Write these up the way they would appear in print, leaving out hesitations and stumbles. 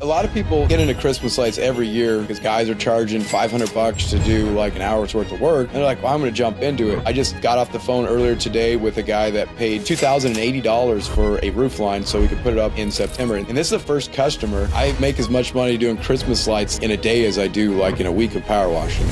A lot of people get into Christmas lights every year because guys are charging $500 to do like an hour's worth of work. And they're like, well, I'm going to jump into it. I just got off the phone earlier today with a guy that paid $2,080 for a roof line so we could put it up in September. And this is the first customer. I make as much money doing Christmas lights in a day as I do like in a week of power washing.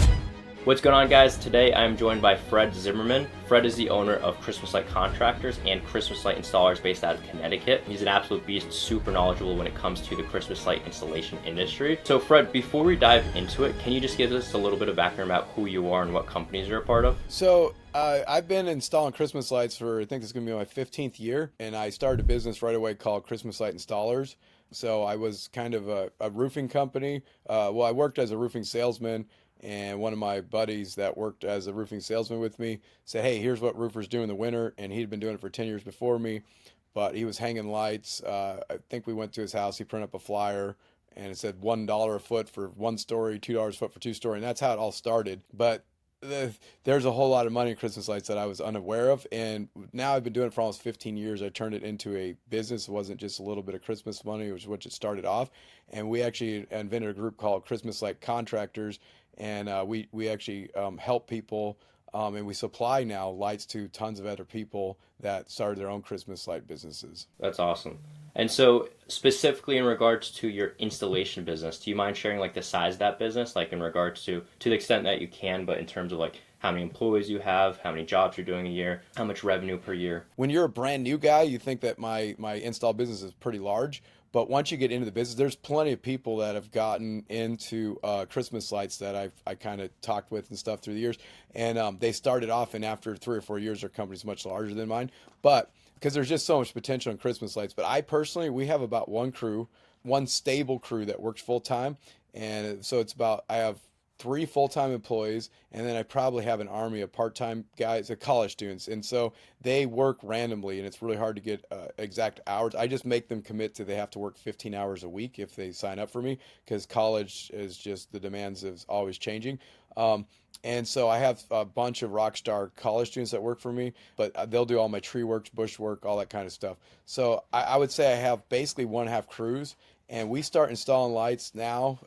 What's going on, guys? Today I'm joined by Fred Zimmerman. Fred is the owner of Christmas Light Contractors and Christmas Light Installers based out of Connecticut. He's an absolute beast, super knowledgeable when it comes to the Christmas light installation industry. So Fred, before we dive into it, can you just give us a little bit of background about who you are and what companies you're a part of? So I've been installing Christmas lights for, I think this is going to be my 15th year. And I started a business right away called Christmas Light Installers. So I was kind of a roofing company. I worked as a roofing salesman. And one of my buddies that worked as a roofing salesman with me said, hey, here's what roofers do in the winter. And he'd been doing it for 10 years before me, but he was hanging lights. I think we went to his house. He printed up a flyer and it said $1 a foot for one story, $2 a foot for two story. And that's how it all started. But there's a whole lot of money in Christmas lights that I was unaware of. And now I've been doing it for almost 15 years. I turned it into a business. It wasn't just a little bit of Christmas money, which it started off. And we actually invented a group called Christmas Light Contractors. And we actually help people, and we supply now lights to tons of other people that started their own Christmas light businesses. That's awesome. And so specifically in regards to your installation business, do you mind sharing like the size of that business, like in regards to the extent that you can, but in terms of like how many employees you have, how many jobs you're doing a year, how much revenue per year? When you're a brand new guy, you think that my install business is pretty large. But once you get into the business, there's plenty of people that have gotten into Christmas lights that I kind of talked with and stuff through the years. And they started off, and after 3 or 4 years, their company's much larger than mine. But because there's just so much potential in Christmas lights. But I personally, we have about one stable crew that works full time. And so I have 3 full-time employees, and then I probably have an army of part-time guys, college students, and so they work randomly, and it's really hard to get exact hours. I just make them commit to they have to work 15 hours a week if they sign up for me, because college is just the demands is always changing. And so I have a bunch of rock star college students that work for me, but they'll do all my tree work, bush work, all that kind of stuff. So I would say I have basically 1.5 crews, and we start installing lights now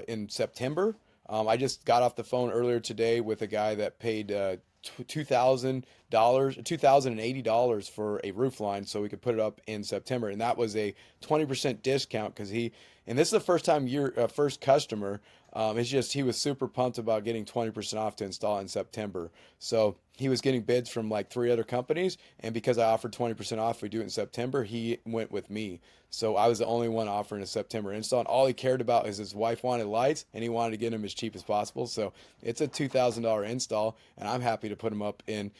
in September. I just got off the phone earlier today with a guy that paid $2,080 for a roof line so we could put it up in September, and that was a 20% discount because and this is the first customer. It's just he was super pumped about getting 20% off to install in September. So he was getting bids from like 3 other companies, and because I offered 20% off, we do it in September, he went with me. So I was the only one offering a September install, and all he cared about is his wife wanted lights, and he wanted to get them as cheap as possible. So it's a $2,000 install, and I'm happy to put them up in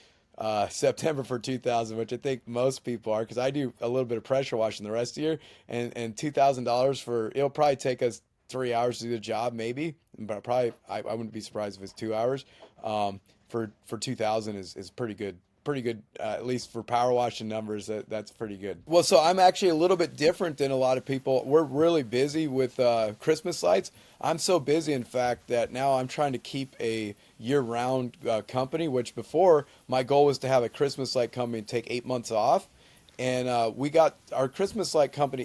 September for 2,000, which I think most people are, because I do a little bit of pressure washing the rest of the year, and $2,000 it'll probably take us 3 hours to do the job, maybe, but probably I wouldn't be surprised if it's 2 hours. For 2,000 is pretty good. Pretty good, at least for power washing numbers. That's pretty good. Well, so I'm actually a little bit different than a lot of people. We're really busy with Christmas lights. I'm so busy, in fact, that now I'm trying to keep a year-round company, which before my goal was to have a Christmas light company and take 8 months off. And we got our Christmas light company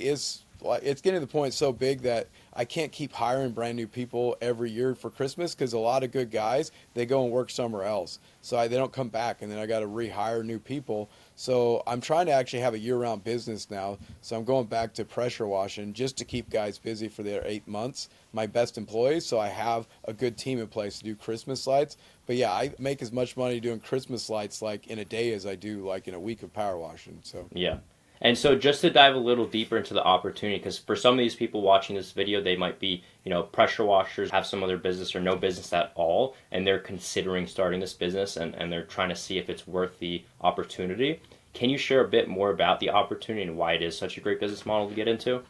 it's getting to the point so big that I can't keep hiring brand new people every year for Christmas, because a lot of good guys, they go and work somewhere else. So they don't come back, and then I got to rehire new people. So I'm trying to actually have a year-round business now. So I'm going back to pressure washing just to keep guys busy for their 8 months, my best employees. So I have a good team in place to do Christmas lights. But yeah, I make as much money doing Christmas lights like in a day as I do like in a week of power washing. So yeah. And so just to dive a little deeper into the opportunity, because for some of these people watching this video, they might be, pressure washers, have some other business or no business at all, and they're considering starting this business and they're trying to see if it's worth the opportunity. Can you share a bit more about the opportunity and why it is such a great business model to get into?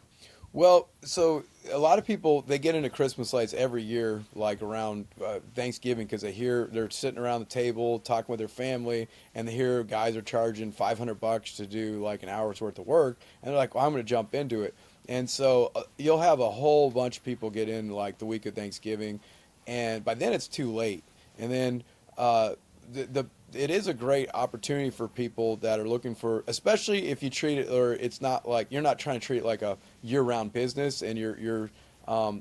Well, so a lot of people, they get into Christmas lights every year, like around Thanksgiving, because they're sitting around the table talking with their family, and they hear guys are charging $500 to do like an hour's worth of work, and they're like, well, I'm going to jump into it. And so you'll have a whole bunch of people get in like the week of Thanksgiving, and by then it's too late. And then it is a great opportunity for people that are looking for, especially if you treat it, or it's not like you're not trying to treat it like a year-round business, and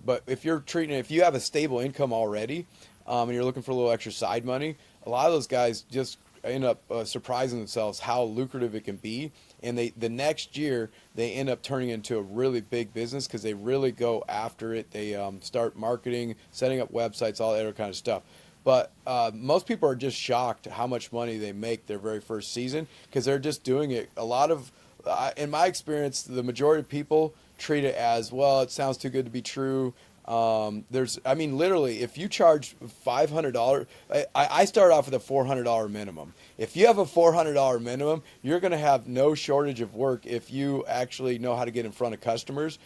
but if you have a stable income already, and you're looking for a little extra side money, a lot of those guys just end up surprising themselves how lucrative it can be, and the next year they end up turning into a really big business because they really go after it. They start marketing, setting up websites, all that other kind of stuff. But most people are just shocked how much money they make their very first season because they're just doing it. A lot of, in my experience, the majority of people treat it as, well, it sounds too good to be true. I mean, literally, if you charge $500, I start off with a $400 minimum. If you have a $400 minimum, you're going to have no shortage of work if you actually know how to get in front of customers.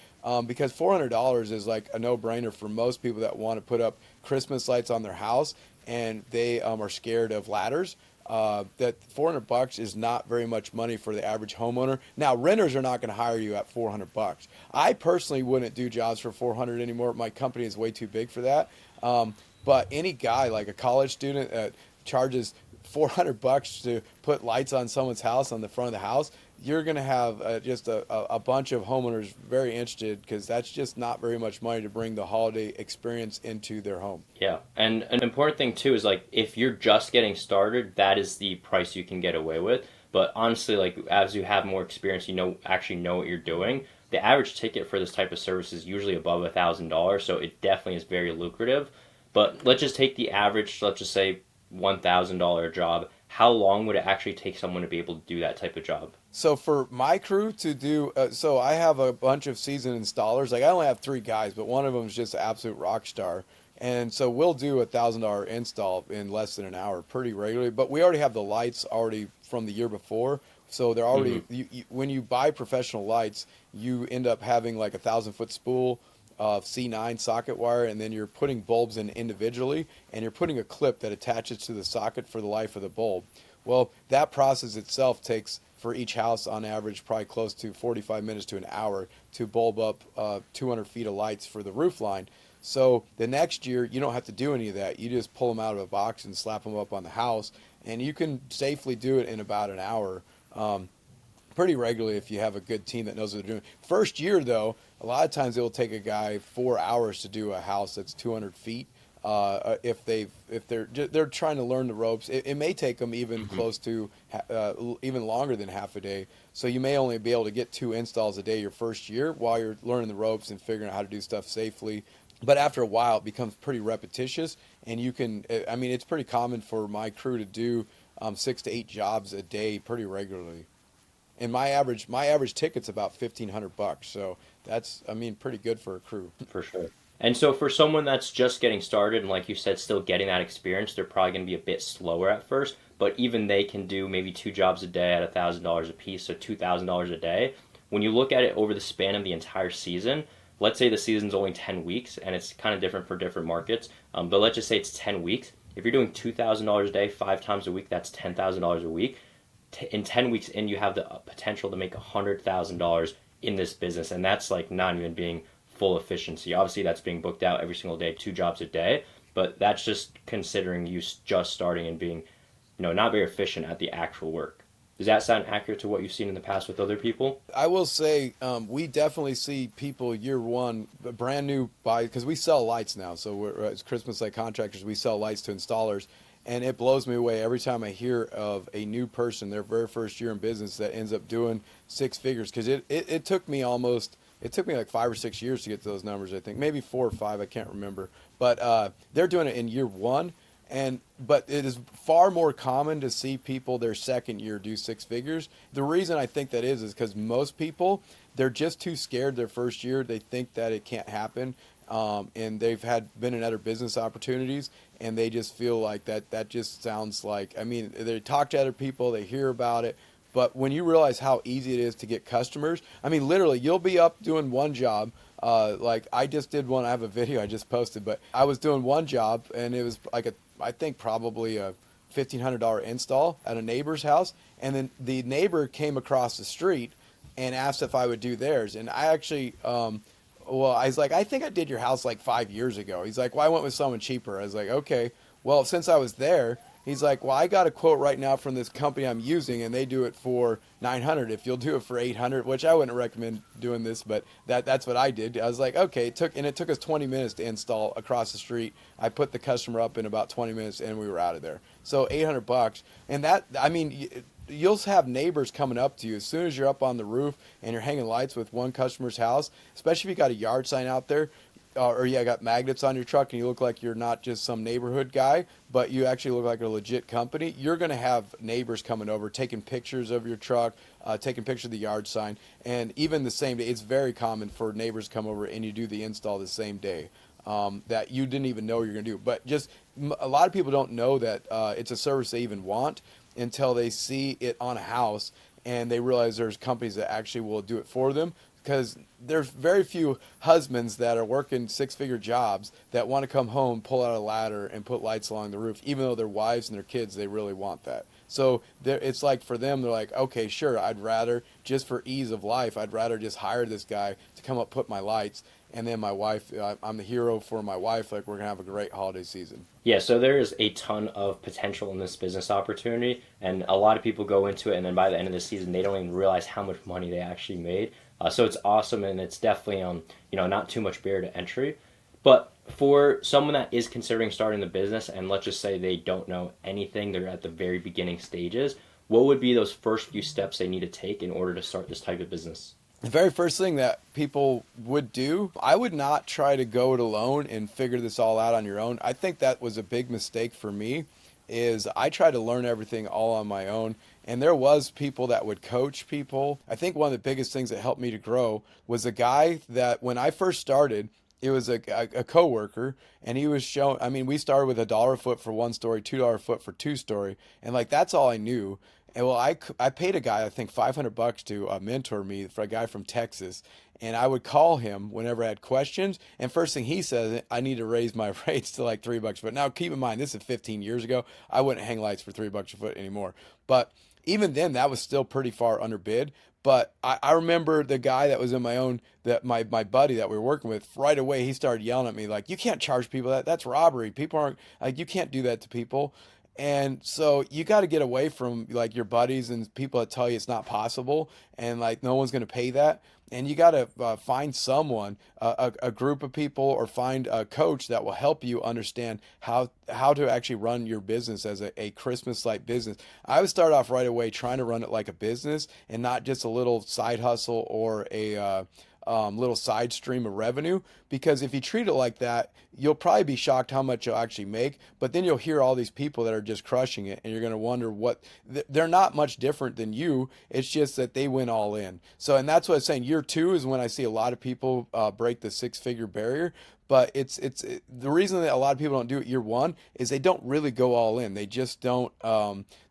Because $400 is like a no-brainer for most people that want to put up Christmas lights on their house and they are scared of ladders. That $400 is not very much money for the average homeowner. Now, renters are not going to hire you at $400. I personally wouldn't do jobs for $400 anymore. My company is way too big for that. But any guy, like a college student that charges $400 to put lights on someone's house on the front of the house, you're going to have just a bunch of homeowners very interested because that's just not very much money to bring the holiday experience into their home. Yeah, and an important thing too is like if you're just getting started, that is the price you can get away with. But honestly, like as you have more experience, actually know what you're doing. The average ticket for this type of service is usually above $1,000, so it definitely is very lucrative. But let's just take the average, let's just say $1,000 job. How long would it actually take someone to be able to do that type of job? So for my crew to do, so I have a bunch of seasoned installers. Like I only have 3 guys, but one of them is just an absolute rock star. And so we'll do $1,000 install in less than an hour pretty regularly. But we already have the lights already from the year before. So they're already, when you buy professional lights, you end up having like 1,000-foot spool of C9 socket wire, and then you're putting bulbs in individually, and you're putting a clip that attaches to the socket for the life of the bulb. Well, that process itself takes, for each house on average, probably close to 45 minutes to an hour to bulb up 200 feet of lights for the roof line. So the next year, you don't have to do any of that. You just pull them out of a box and slap them up on the house, and you can safely do it in about an hour. Pretty regularly if you have a good team that knows what they're doing. First year, though, a lot of times it will take a guy 4 hours to do a house that's 200 feet. If they're trying to learn the ropes, it may take them even close to even longer than half a day. So you may only be able to get 2 installs a day your first year while you're learning the ropes and figuring out how to do stuff safely. But after a while, it becomes pretty repetitious, and you can. I mean, it's pretty common for my crew to do 6 to 8 jobs a day pretty regularly. And my average ticket's about $1,500, so that's, I mean, pretty good for a crew. For sure. And so for someone that's just getting started and like you said, still getting that experience, they're probably going to be a bit slower at first, but even they can do maybe 2 jobs a day at $1,000 a piece, so $2,000 a day. When you look at it over the span of the entire season, let's say the season's only 10 weeks, and it's kind of different for different markets, but let's just say it's 10 weeks. If you're doing $2,000 a day, 5 times a week, that's $10,000 a week. In 10 weeks in, you have the potential to make $100,000 in this business, and that's like not even being full efficiency. Obviously, that's being booked out every single day, 2 jobs a day, but that's just considering you just starting and being, not very efficient at the actual work. Does that sound accurate to what you've seen in the past with other people? I will say we definitely see people year one, brand new buy, because we sell lights now. So as Christmas Light Contractors, we sell lights to installers. And it blows me away every time I hear of a new person, their very first year in business, that ends up doing 6 figures. Because it took me like 5 or 6 years to get to those numbers, I think. Maybe 4 or 5, I can't remember. But they're doing it in year one. But it is far more common to see people their second year do 6 figures. The reason I think that is because most people, they're just too scared their first year. They think that it can't happen. And they've been in other business opportunities, and they just feel like that just sounds like, I mean, they talk to other people, they hear about it, but when you realize how easy it is to get customers, I mean, literally, you'll be up doing one job. Like I just did one, I have a video I just posted, but I was doing one job, and it was like I think probably a $1,500 install at a neighbor's house, and then the neighbor came across the street and asked if I would do theirs, and I actually, well, I was like, I think I did your house like 5 years ago. He's like, well, I went with someone cheaper. I was like, okay. Well, since I was there, He's like, well, I got a quote right now from this company I'm using, and they do it for 900. If you'll do it for 800, which I wouldn't recommend doing this, but that's what I did. I was like, okay, it took us 20 minutes to install across the street. I put the customer up in about 20 minutes, and we were out of there. So $800, and that, I mean, you'll have neighbors coming up to you as soon as you're up on the roof and you're hanging lights with one customer's house, especially if you got a yard sign out there, or you got magnets on your truck and you look like you're not just some neighborhood guy, but you actually look like a legit company. You're going to have neighbors coming over, taking pictures of your truck, taking pictures of the yard sign, and even the same day. It's very common for neighbors to come over and you do the install the same day. That you didn't even know you're going to do. But just a lot of people don't know that it's a service they even want until they see it on a house and they realize there's companies that actually will do it for them, because there's very few husbands that are working six-figure jobs that want to come home, pull out a ladder, and put lights along the roof, even though their wives and their kids, they really want that. So it's like for them, they're like, okay, sure, I'd rather, just for ease of life, I'd rather just hire this guy to come up, put my lights, and then my wife, I'm the hero for my wife, like we're going to have a great holiday season. Yeah, so there is a ton of potential in this business opportunity, and a lot of people go into it, and then by the end of the season, they don't even realize how much money they actually made. So it's awesome, and it's definitely not too much barrier to entry. But for someone that is considering starting the business, and let's just say they don't know anything, they're at the very beginning stages, what would be those first few steps they need to take in order to start this type of business? The very first thing that people would do, I would not try to go it alone and figure this all out on your own. I think that was a big mistake for me, is I tried to learn everything all on my own. And there was people that would coach people. I think one of the biggest things that helped me to grow was a guy that when I first started, it was a coworker, and he was showing, I mean, we started with $1 a foot for 1 story, $2 a foot for 2 story. And like, that's all I knew. And well, I paid a guy, I think $500 to mentor me, for a guy from Texas. And I would call him whenever I had questions. And first thing he says, I need to raise my rates to like $3 a foot. Now, keep in mind, this is 15 years ago. I wouldn't hang lights for $3 a foot anymore. But even then, that was still pretty far under bid. But I remember the guy that was in my own, that my buddy that we were working with, right away, he started yelling at me like, you can't charge people that. That's robbery. People aren't, like, you can't do that to people. And so you got to get away from like your buddies and people that tell you it's not possible and like no one's going to pay that. And you got to find someone, a group of people, or find a coach that will help you understand how to actually run your business as a Christmas light business. I would start off right away trying to run it like a business and not just a little side hustle or a little side stream of revenue, because if you treat it like that, you'll probably be shocked how much you'll actually make, but then you'll hear all these people that are just crushing it and you're going to wonder what they're not much different than you. It's just that they went all in. So, and that's what I'm saying. Year 2 is when I see a lot of people break the 6-figure barrier. But the reason that a lot of people don't do it year 1 is they don't really go all in. They just don't.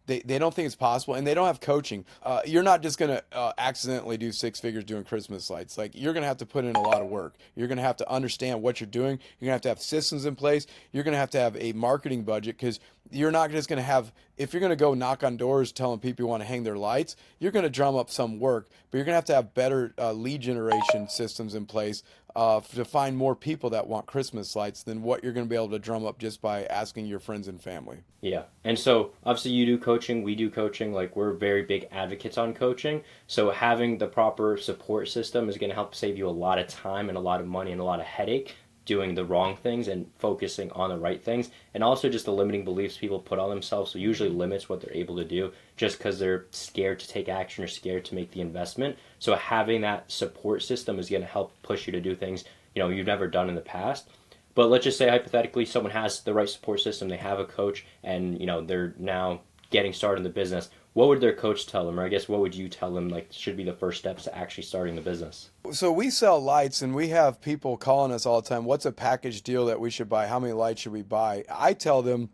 They don't think it's possible, and they don't have coaching. You're not just going to accidentally do 6 figures doing Christmas lights. Like, you're going to have to put in a lot of work. You're going to have to understand what you're doing. You're going to have systems in place. You're going to have a marketing budget, because you're not just going to have, if you're going to go knock on doors telling people you want to hang their lights, you're going to drum up some work, but you're going to have better lead generation systems in place to find more people that want Christmas lights than what you're going to be able to drum up just by asking your friends and family. Yeah. And so obviously you do coaching, we do coaching, like we're very big advocates on coaching. So having the proper support system is going to help save you a lot of time and a lot of money and a lot of headache doing the wrong things and focusing on the right things, and also just the limiting beliefs people put on themselves. So usually limits what they're able to do just because they're scared to take action or scared to make the investment. So having that support system is going to help push you to do things you've never done in the past. But let's just say hypothetically someone has the right support system, they have a coach, and they're now getting started in the business. What would their coach tell them, or I guess what would you tell them like should be the first steps to actually starting the business? So we sell lights, and we have people calling us all the time. What's a package deal that we should buy? How many lights should we buy? I tell them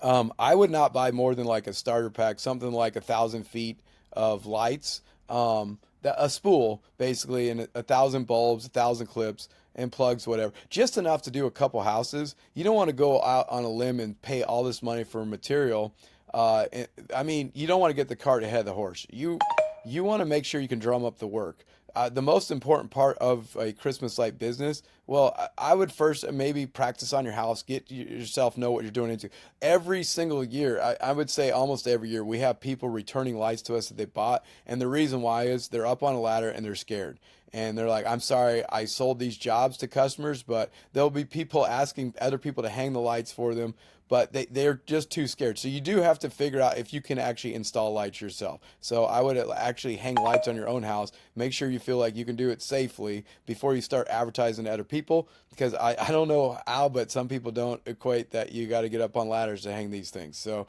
I would not buy more than like a starter pack, something like 1,000 feet of lights, a spool basically, and 1,000 bulbs, 1,000 clips, and plugs, whatever, just enough to do a couple houses. You don't want to go out on a limb and pay all this money for material. I mean, you don't want to get the cart ahead of the horse. You want to make sure you can drum up the work. the most important part of a Christmas light business, well, I would first maybe practice on your house, get yourself know what you're doing into. Every single year, I would say almost every year, we have people returning lights to us that they bought, and the reason why is they're up on a ladder and they're scared. And they're like, I'm sorry, I sold these jobs to customers, but there'll be people asking other people to hang the lights for them, but they're just too scared. So you do have to figure out if you can actually install lights yourself. So I would actually hang lights on your own house. Make sure you feel like you can do it safely before you start advertising to other people. Because I don't know how, but some people don't equate that you got to get up on ladders to hang these things. So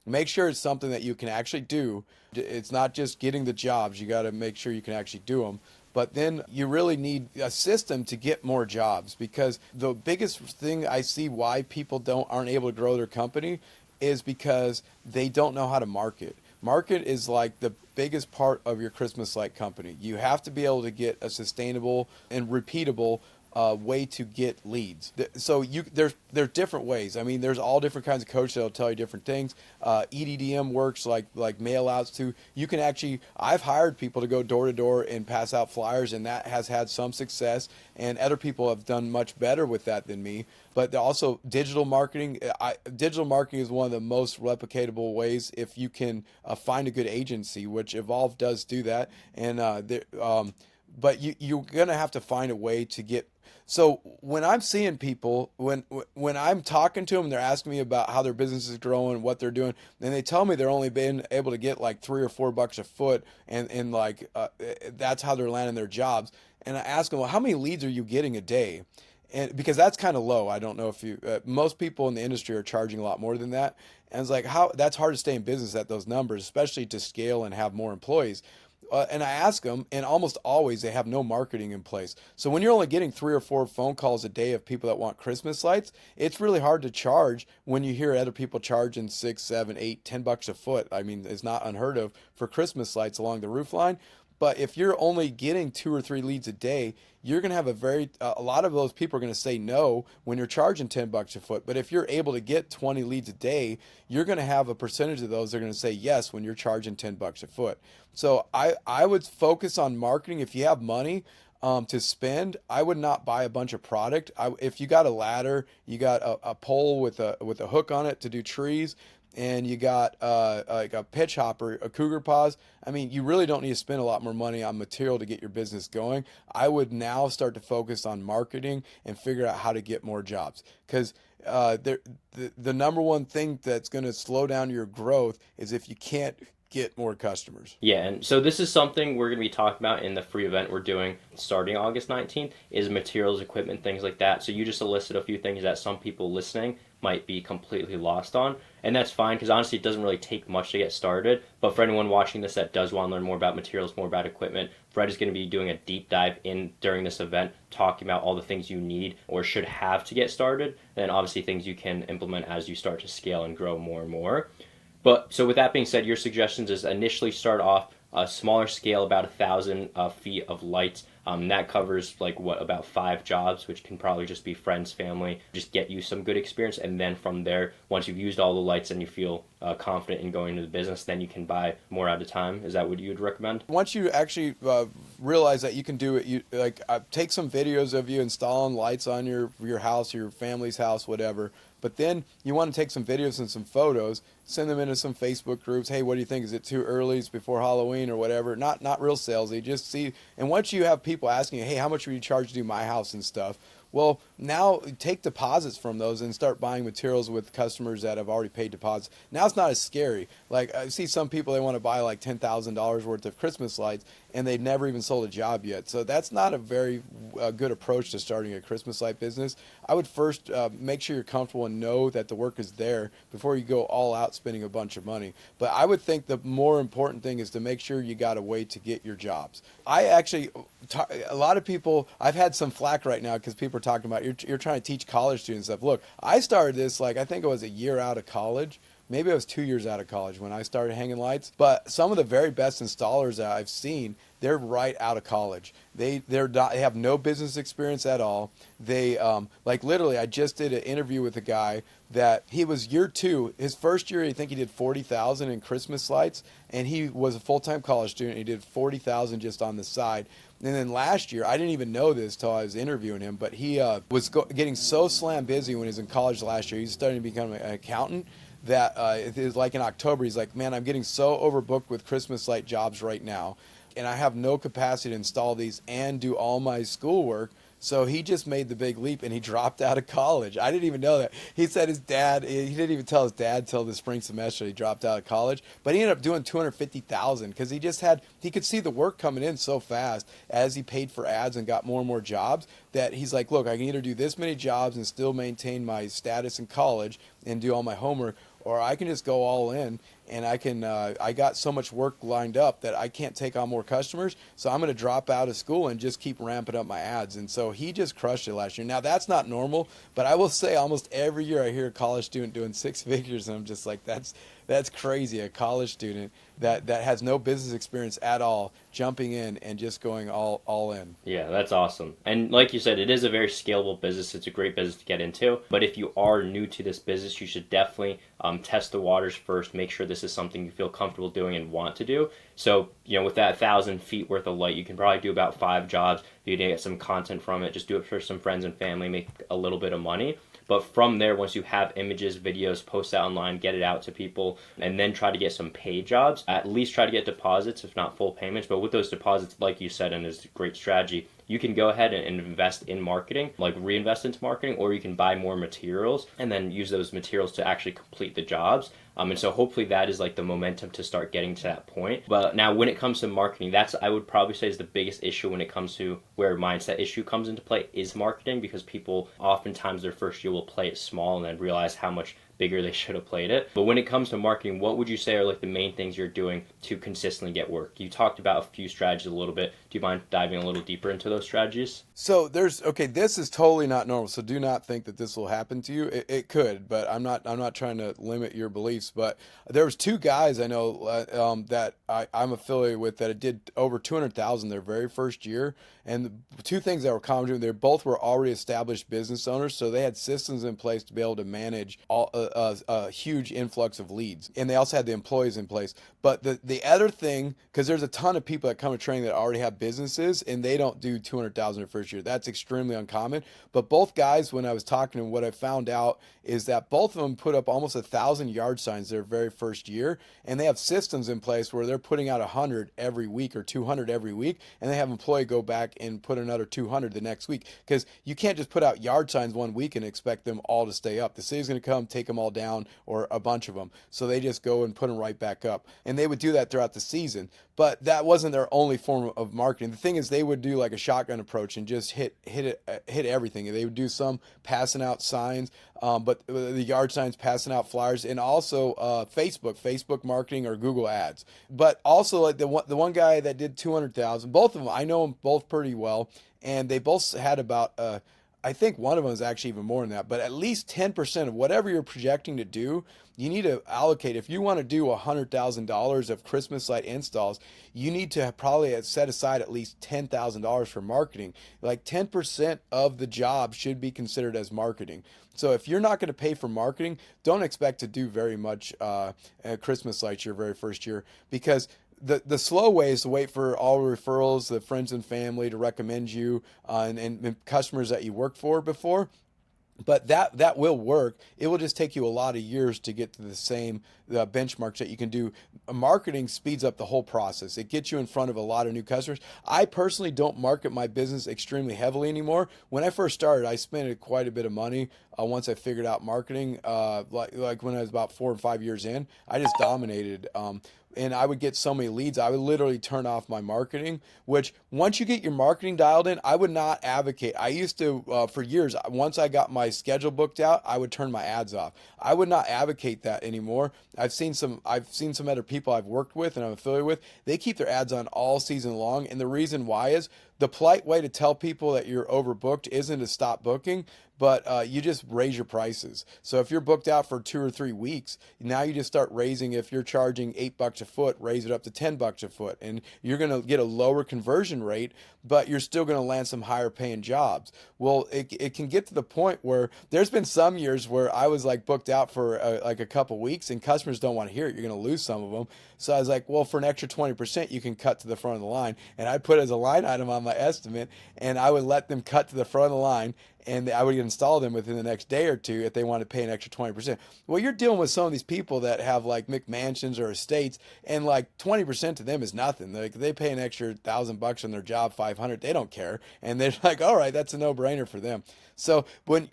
make sure it's something that you can actually do. It's not just getting the jobs. You got to make sure you can actually do them. But then you really need a system to get more jobs, because the biggest thing I see why people aren't able to grow their company is because they don't know how to market. Market is like the biggest part of your Christmas light company. You have to be able to get a sustainable and repeatable way to get leads. So there's different ways. I mean, there's all different kinds of coaches that'll tell you different things. EDDM works like mail outs too. You can actually, I've hired people to go door to door and pass out flyers, and that has had some success. And other people have done much better with that than me. But also digital marketing. Digital marketing is one of the most replicatable ways if you can find a good agency, which Evolve does do that. And but you're gonna have to find a way to get. So when I'm seeing people, when I'm talking to them, they're asking me about how their business is growing, what they're doing, and they tell me they're only been able to get like $3 or $4 a foot, and like that's how they're landing their jobs. And I ask them, well, how many leads are you getting a day? And because that's kind of low. I don't know if you most people in the industry are charging a lot more than that. And it's like, how that's hard to stay in business at those numbers, especially to scale and have more employees. And I ask them, and almost always they have no marketing in place. So when you're only getting 3 or 4 phone calls a day of people that want Christmas lights, it's really hard to charge when you hear other people charging 6, 7, 8, $10 a foot. I mean, it's not unheard of for Christmas lights along the roof line. But if you're only getting 2 or 3 leads a day, you're going to have a lot of those people are going to say no when you're charging $10 a foot. But if you're able to get 20 leads a day, you're going to have a percentage of those that are going to say yes when you're charging $10 a foot. So I would focus on marketing. If you have money to spend, I would not buy a bunch of product. If you got a ladder, you got a pole with a hook on it to do trees, and you got like a pitch hopper, a cougar paws. I mean, you really don't need to spend a lot more money on material to get your business going. I would now start to focus on marketing and figure out how to get more jobs, because the number one thing that's going to slow down your growth is if you can't get more customers. Yeah, and so this is something we're going to be talking about in the free event we're doing starting August 19th, is materials, equipment, things like that. So you just listed a few things that some people listening might be completely lost on, and that's fine, because honestly it doesn't really take much to get started. But for anyone watching this that does want to learn more about materials, more about equipment, Fred is going to be doing a deep dive in during this event, talking about all the things you need or should have to get started, and then obviously things you can implement as you start to scale and grow more and more. But so with that being said, your suggestions is initially start off a smaller scale, about 1,000 feet of lights. That covers about 5 jobs, which can probably just be friends, family, just get you some good experience. And then from there, once you've used all the lights and you feel confident in going into the business, then you can buy more at a time. Is that what you would recommend? Once you actually realize that you can do it, you take some videos of you installing lights on your house, your family's house, whatever. But then you want to take some videos and some photos, send them into some Facebook groups. Hey, what do you think? Is it too early? It's before Halloween or whatever. Not real salesy. Just see. And once you have people asking you, hey, how much would you charge to do my house and stuff? Well, now take deposits from those and start buying materials with customers that have already paid deposits. Now it's not as scary. Like I see some people, they want to buy like $10,000 worth of Christmas lights, and they've never even sold a job yet. So that's not a very good approach to starting a Christmas light business. I would first make sure you're comfortable and know that the work is there before you go all out spending a bunch of money. But I would think the more important thing is to make sure you got a way to get your jobs. I actually, a lot of people, I've had some flack right now because people are talking about you're trying to teach college students stuff. Look, I started this I think it was a year out of college. Maybe I was 2 years out of college when I started hanging lights. But some of the very best installers that I've seen, they're right out of college. They have no business experience at all. They like literally, I just did an interview with a guy that he was year two. His first year, I think he did 40,000 in Christmas lights, and he was a full-time college student. He did 40,000 just on the side. And then last year, I didn't even know this till I was interviewing him, but he was getting so slam busy when he was in college last year. He's starting to become an accountant that it is like in October, he's like, man, I'm getting so overbooked with Christmas light jobs right now, and I have no capacity to install these and do all my schoolwork. So he just made the big leap and he dropped out of college. I didn't even know that. He said his dad, he didn't even tell his dad till the spring semester he dropped out of college. But he ended up doing 250,000 because he could see the work coming in so fast as he paid for ads and got more and more jobs that he's like, look, I can either do this many jobs and still maintain my status in college and do all my homework, or I can just go all in and I got so much work lined up that I can't take on more customers. So I'm going to drop out of school and just keep ramping up my ads. And so he just crushed it last year. Now that's not normal, but I will say almost every year I hear a college student doing 6 figures and I'm just like, that's crazy. A college student that has no business experience at all jumping in and just going all in. Yeah, that's awesome. And like you said, it is a very scalable business. It's a great business to get into. But if you are new to this business, you should definitely test the waters first. Make sure this is something you feel comfortable doing and want to do. So, with that 1,000 feet worth of light, you can probably do about 5 jobs. You can get some content from it. Just do it for some friends and family, make a little bit of money. But from there, once you have images, videos, post that online, get it out to people, and then try to get some paid jobs. At least try to get deposits, if not full payments. But with those deposits, like you said, and there's a great strategy, you can go ahead and invest in marketing, like reinvest into marketing, or you can buy more materials and then use those materials to actually complete the jobs. And so hopefully that is like the momentum to start getting to that point. But now when it comes to marketing, that's, I would probably say, is the biggest issue when it comes to where mindset issue comes into play is marketing, because people oftentimes their first year will play it small and then realize how much bigger they should have played it. But when it comes to marketing, what would you say are like the main things you're doing to consistently get work? You talked about a few strategies a little bit. Do you mind diving a little deeper into those strategies? So this is totally not normal. So do not think that this will happen to you. It could, but I'm not trying to limit your beliefs. But there was 2 guys I know that I'm affiliated with that did over 200,000 their very first year. And the 2 things that were common to them, they both were already established business owners, so they had systems in place to be able to manage a huge influx of leads, and they also had the employees in place. But the other thing, because there's a ton of people that come to training that already have businesses and they don't do 200,000 their first year. That's extremely uncommon. But both guys, when I was talking to them, what I found out is that both of them put up almost 1,000 yard signs their very first year, and they have systems in place where they're putting out 100 every week or 200 every week, and they have an employee go back and put another 200 the next week, because you can't just put out yard signs one week and expect them all to stay up. The city's going to come take them all down, or a bunch of them, so they just go and put them right back up, and they would do that throughout the season. But that wasn't their only form of marketing. The thing is, they would do like a shotgun approach and just hit everything. They would do some passing out signs, but the yard signs, passing out flyers, and also Facebook marketing or Google ads. But also, like the one guy that did 200,000, both of them, I know them both pretty well, and they both had about I think one of them is actually even more than that, but at least 10% of whatever you're projecting to do, you need to allocate. If you want to do $100,000 of Christmas light installs, you need to probably set aside at least $10,000 for marketing. Like 10% of the job should be considered as marketing. So if you're not going to pay for marketing, don't expect to do very much Christmas lights your very first year, because the slow way is to wait for all referrals, the friends and family to recommend you, and customers that you worked for before. But that will work. It will just take you a lot of years to get to the same benchmarks that you can do. Marketing speeds up the whole process. It gets you in front of a lot of new customers. I personally don't market my business extremely heavily anymore. When I first started, I spent quite a bit of money. Once I figured out marketing, like when I was about 4 or 5 years in, I just dominated. And I would get so many leads, I would literally turn off my marketing, which once you get your marketing dialed in, I would not advocate. I used to, for years, once I got my schedule booked out, I would turn my ads off. I would not advocate that anymore. I've seen some other people I've worked with and I'm affiliated with, they keep their ads on all season long. And the reason why is the polite way to tell people that you're overbooked isn't to stop booking, but you just raise your prices. So if you're booked out for 2 or 3 weeks, now you just start raising. If you're charging $8 a foot, raise it up to $10 a foot, and you're going to get a lower conversion rate, but you're still going to land some higher paying jobs. Well, it can get to the point where there's been some years where I was like booked out for like a couple weeks, and customers don't want to hear it. You're going to lose some of them. So I was like, well, for an extra 20%, you can cut to the front of the line, and I'd put it as a line item on my estimate, and I would let them cut to the front of the line, and I would install them within the next day or two if they want to pay an extra 20%. Well, you're dealing with some of these people that have like McMansions or estates, and like 20% to them is nothing. Like they pay an extra $1,000 on their job, 500, they don't care, and they're like, all right, that's a no-brainer for them. So when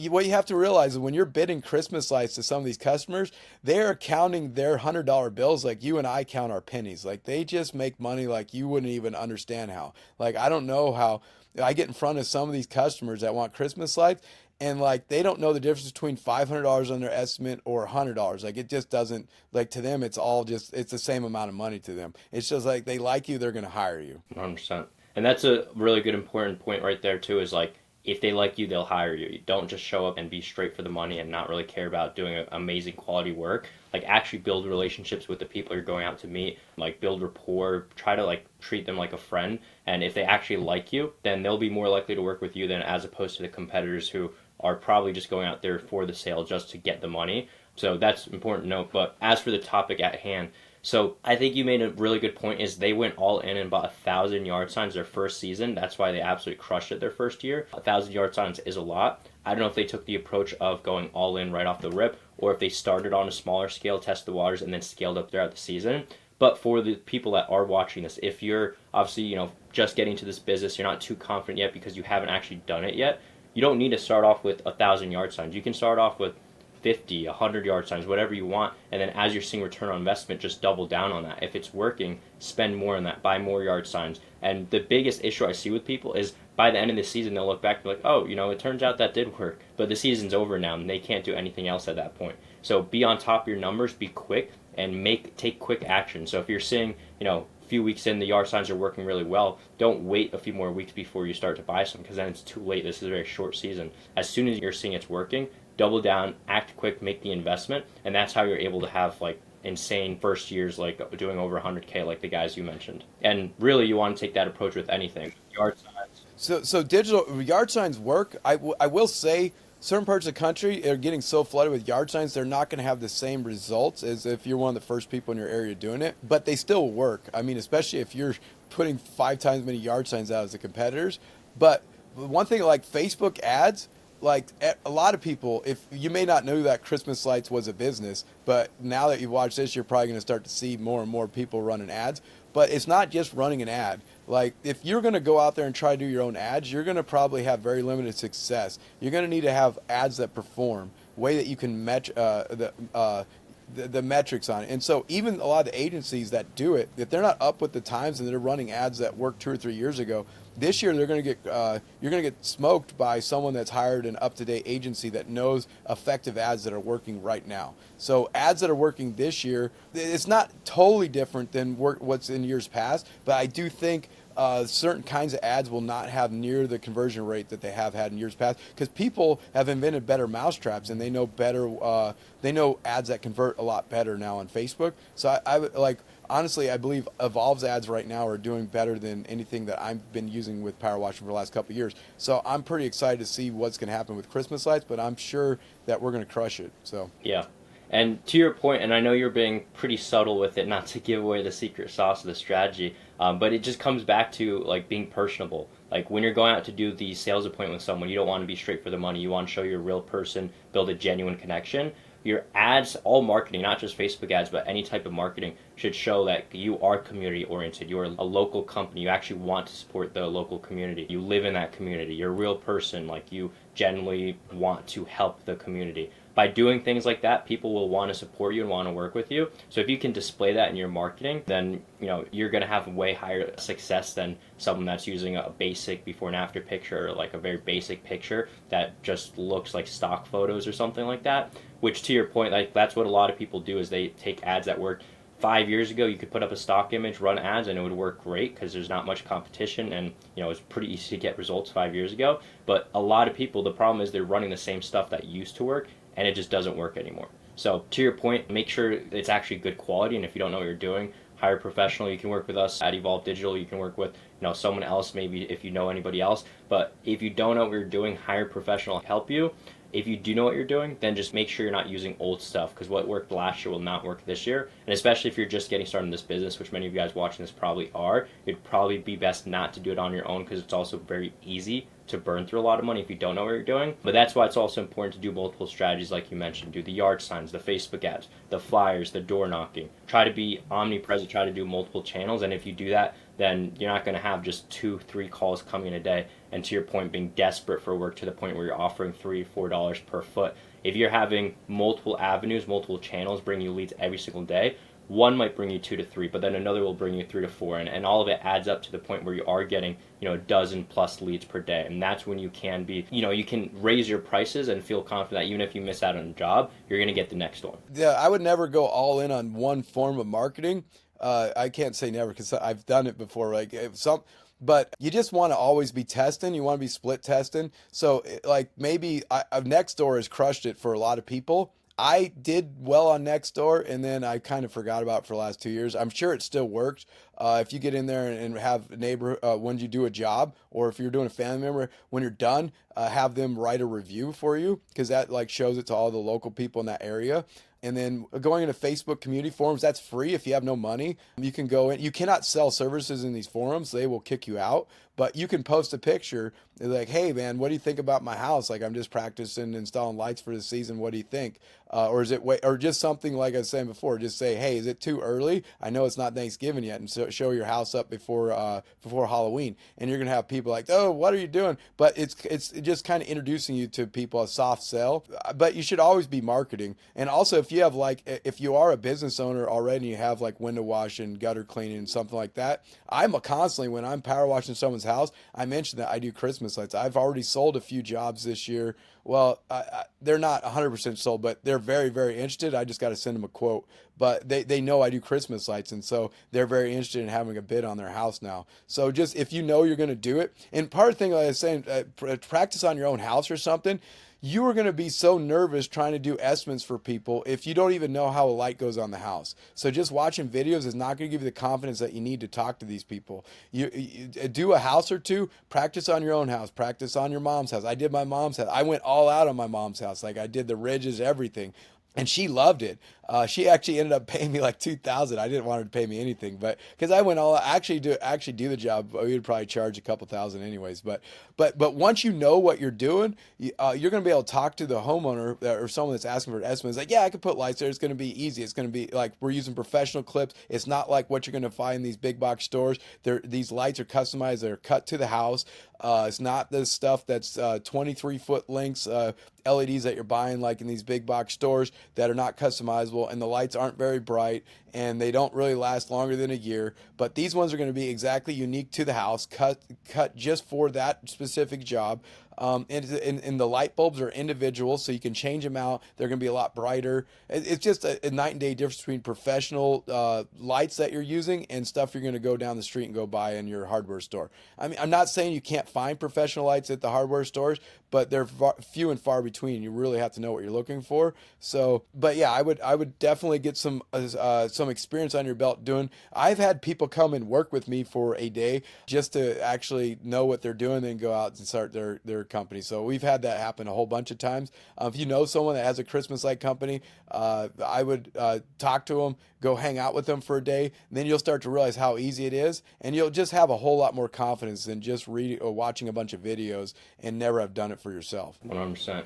what you have to realize is when you're bidding Christmas lights to some of these customers, they're counting their $100 bills like you and I count our pennies. Like they just make money like you wouldn't even understand how. Like I don't know how. I get in front of some of these customers that want Christmas lights, and like they don't know the difference between $500 on their estimate or $100. Like it just doesn't, like to them it's all just, it's the same amount of money to them. It's just like they like you, they're going to hire you. 100%. And that's a really good important point right there too, is like if they like you, they'll hire you. You don't just show up and be straight for the money and not really care about doing amazing quality work. Like actually build relationships with the people you're going out to meet, like build rapport, try to like treat them like a friend. And if they actually like you, then they'll be more likely to work with you than as opposed to the competitors who are probably just going out there for the sale just to get the money. So that's an important note. But as for the topic at hand, so I think you made a really good point is they went all in and bought 1,000 yard signs their first season. That's why they absolutely crushed it their first year. 1,000 yard signs is a lot. I don't know if they took the approach of going all in right off the rip or if they started on a smaller scale, test the waters, and then scaled up throughout the season. But for the people that are watching this, if you're obviously, just getting to this business, you're not too confident yet because you haven't actually done it yet, you don't need to start off with 1,000 yard signs. You can start off with 50, 100 yard signs, whatever you want, and then as you're seeing return on investment, just double down on that. If it's working, spend more on that, buy more yard signs. And the biggest issue I see with people is by the end of the season, they'll look back and be like, oh, it turns out that did work, but the season's over now and they can't do anything else at that point. So be on top of your numbers, be quick, and take quick action. So if you're seeing, a few weeks in, the yard signs are working really well, don't wait a few more weeks before you start to buy some because then it's too late. This is a very short season. As soon as you're seeing it's working, double down, act quick, make the investment, and that's how you're able to have like insane first years, like doing over 100K like the guys you mentioned. And really you want to take that approach with anything. Yard signs. So digital yard signs work. I will say certain parts of the country are getting so flooded with yard signs, they're not going to have the same results as if you're one of the first people in your area doing it, but they still work. I mean, especially if you're putting 5 times as many yard signs out as the competitors. But one thing like Facebook ads, like a lot of people, if you may not know that Christmas lights was a business, but now that you've watched this, you're probably going to start to see more and more people running ads. But it's not just running an ad. Like if you're going to go out there and try to do your own ads, you're going to probably have very limited success. You're going to need to have ads that perform, way that you can match the metrics on it. And so even a lot of the agencies that do it, if they're not up with the times and they're running ads that worked 2 or 3 years ago, this year they're going to get you're going to get smoked by someone that's hired an up-to-date agency that knows effective ads that are working right now. So ads that are working this year, it's not totally different than what's in years past, but I do think certain kinds of ads will not have near the conversion rate that they have had in years past because people have invented better mousetraps and they know better. They know ads that convert a lot better now on Facebook. So I like. Honestly, I believe Evolve's ads right now are doing better than anything that I've been using with Power Washing for the last couple of years. So I'm pretty excited to see what's going to happen with Christmas lights, but I'm sure that we're going to crush it. So yeah. And to your point, and I know you're being pretty subtle with it, not to give away the secret sauce of the strategy, but it just comes back to like being personable. Like when you're going out to do the sales appointment with someone, you don't want to be straight for the money. You want to show you're a real person, build a genuine connection. Your ads, all marketing, not just Facebook ads, but any type of marketing should show that you are community oriented. You're a local company. You actually want to support the local community. You live in that community. You're a real person. Like you genuinely want to help the community. By doing things like that, people will want to support you and want to work with you. So if you can display that in your marketing, then you're going to have way higher success than someone that's using a basic before and after picture, or like a very basic picture that just looks like stock photos or something like that. Which, to your point, like that's what a lot of people do is they take ads that work 5 years ago, you could put up a stock image, run ads, and it would work great because there's not much competition, and it's pretty easy to get results 5 years ago. But a lot of people, the problem is they're running the same stuff that used to work, and it just doesn't work anymore. So to your point, make sure it's actually good quality, and if you don't know what you're doing, hire a professional. You can work with us at Evolve Digital. You can work with someone else, maybe if you know anybody else. But if you don't know what you're doing, hire a professional to help you. If you do know what you're doing, then just make sure you're not using old stuff, because what worked last year will not work this year. And especially if you're just getting started in this business, which many of you guys watching this probably are, it'd probably be best not to do it on your own, because it's also very easy to burn through a lot of money if you don't know what you're doing. But that's why it's also important to do multiple strategies like you mentioned. Do the yard signs, the Facebook ads, the flyers, the door knocking. Try to be omnipresent, try to do multiple channels, and if you do that, then you're not going to have just 2-3 calls coming in a day. And to your point, being desperate for work to the point where you're offering $3-4 per foot. If you're having multiple avenues, multiple channels bring you leads every single day, one might bring you 2-3, but then another will bring you 3-4, and all of it adds up to the point where you are getting a dozen plus leads per day. And that's when you can be you can raise your prices and feel confident that even if you miss out on a job, you're going to get the next one. Yeah, I would never go all in on one form of marketing. I can't say never because I've done it before. But you just want to always be testing. You want to be split testing. So like maybe Nextdoor has crushed it for a lot of people. I did well on Nextdoor, and then I kind of forgot about it for the last 2 years. I'm sure it still works. If you get in there and have a neighbor, when you do a job, or if you're doing a family member, when you're done, have them write a review for you, because that like shows it to all the local people in that area. And then going into Facebook community forums, that's free if you have no money. You can go in. You cannot sell services in these forums. They will kick you out. But you can post a picture like, hey, man, what do you think about my house? Like, I'm just practicing installing lights for the season. What do you think? Or is it or just something like I was saying before, just say, hey, is it too early? I know it's not Thanksgiving yet. And so show your house up before Halloween. And you're going to have people like, oh, what are you doing? But it's just kind of introducing you to people, a soft sell. But you should always be marketing. And also, if you are a business owner already and you have like window washing, gutter cleaning, and something like that, I'm constantly, when I'm power washing someone's house, I mentioned that I do Christmas lights. I've already sold a few jobs this year. Well, they're not 100% sold, but they're very, very interested. I just got to send them a quote. But they know I do Christmas lights, and so they're very interested in having a bid on their house now. So just if you know you're going to do it, and part of the thing like I was saying, practice on your own house or something. You are going to be so nervous trying to do estimates for people if you don't even know how a light goes on the house. So just watching videos is not going to give you the confidence that you need to talk to these people. You do a house or two, practice on your own house, practice on your mom's house. I did my mom's house. I went all out on my mom's house. Like I did the ridges, everything. And she loved it. She actually ended up paying me like $2,000. I didn't want her to pay me anything, but because I went all actually do the job, we would probably charge a couple thousand anyways. But once you know what you're doing, you're going to be able to talk to the homeowner or someone that's asking for an estimate. It's like, yeah, I could put lights there. It's going to be easy. It's going to be like we're using professional clips. It's not like what you're going to find in these big box stores. These lights are customized. They're cut to the house. It's not the stuff that's 23-foot lengths, LEDs that you're buying like in these big box stores that are not customizable, and the lights aren't very bright, and they don't really last longer than a year. But these ones are going to be exactly unique to the house, cut just for that specific job. And the light bulbs are individual, so you can change them out. They're going to be a lot brighter. It's just a night and day difference between professional lights that you're using and stuff you're going to go down the street and go buy in your hardware store. I mean, I'm not saying you can't find professional lights at the hardware stores, but they're few and far between. You really have to know what you're looking for. So, but yeah, I would definitely get some experience on your belt doing. I've had people come and work with me for a day just to actually know what they're doing, then go out and start their company. So we've had that happen a whole bunch of times. If you know someone that has a Christmas light company, I would talk to them, go hang out with them for a day, and then you'll start to realize how easy it is, and you'll just have a whole lot more confidence than just reading or watching a bunch of videos and never have done it for yourself. 100%.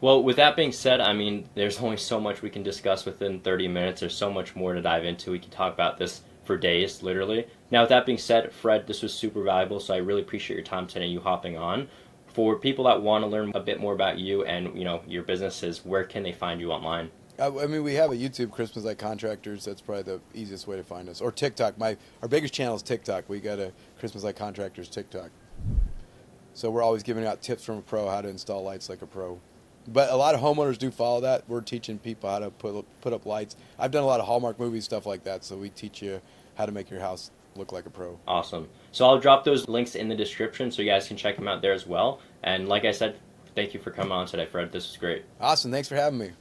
Well, with that being said, I mean, there's only so much we can discuss within 30 minutes. There's so much more to dive into. We can talk about this for days, literally. Now, with that being said, Fred, this was super valuable, so I really appreciate your time today, you hopping on. For people that want to learn a bit more about you and your businesses, where can they find you online? I mean, we have a YouTube, Christmas Light Contractors. That's probably the easiest way to find us. Or TikTok. Our biggest channel is TikTok. We got a Christmas Light Contractors TikTok. So we're always giving out tips from a pro, how to install lights like a pro. But a lot of homeowners do follow that. We're teaching people how to put up lights. I've done a lot of Hallmark movie stuff like that, so we teach you how to make your house look like a pro. Awesome. So I'll drop those links in the description so you guys can check them out there as well. And like I said, thank you for coming on today, Fred. This was great. Awesome. Thanks for having me.